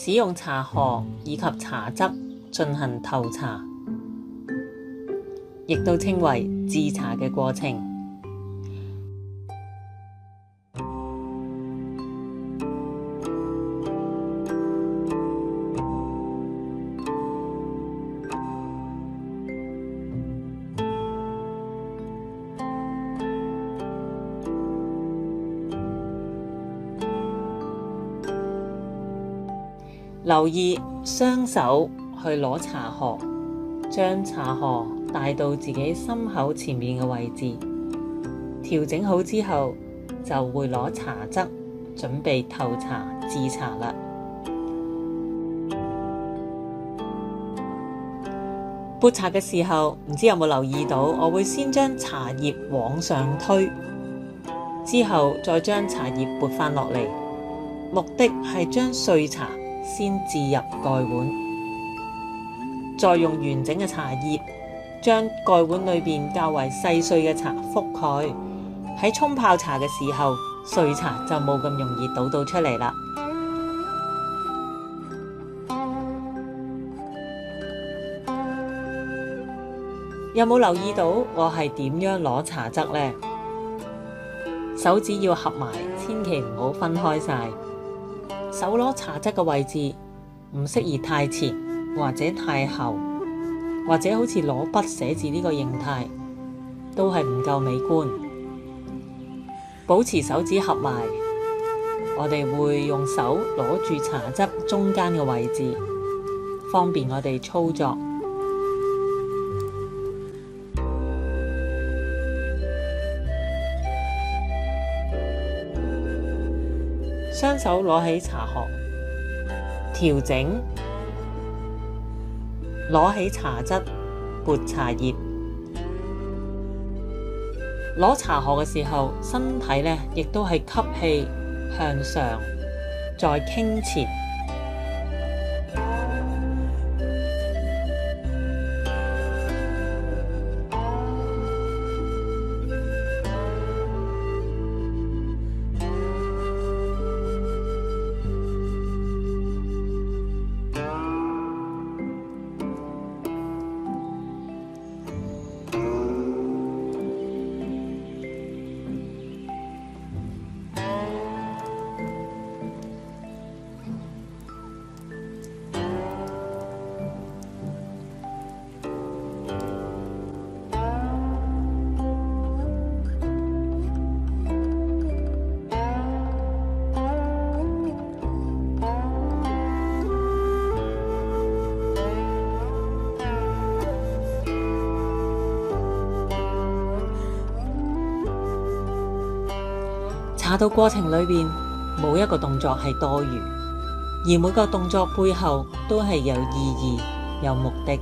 使用茶殼以及茶汁進行投茶，亦都稱為製茶嘅過程。留意雙手去攞茶殼，將茶殼帶到自己心口前面嘅位置，調整好之後就會攞茶汁準備投茶製茶啦。撥茶嘅時候，唔知有冇留意到，我會先將茶葉往上推，之後再將茶葉撥返落嚟，目的係將碎茶先置入蓋碗，再用完整嘅茶葉將蓋碗裏邊較為細碎嘅茶覆蓋。喺沖泡茶嘅時候，碎茶就冇咁容易倒出嚟啦。有冇留意到我係點樣攞茶汁呢？手指要合埋，千祈唔好分開晒。手攞茶汁嘅位置唔適宜太前或者太後，或者好似攞筆寫字呢個形態，都係唔夠美觀。保持手指合埋，我哋會用手攞住茶汁中間嘅位置，方便我哋操作。雙手攞起茶殼，調整，攞起茶汁，撥茶葉。攞茶殼嘅時候，身體呢亦都係吸氣向上，再傾前。茶道過程裏邊，冇一個動作係多餘，而每個動作背後都係有意義、有目的。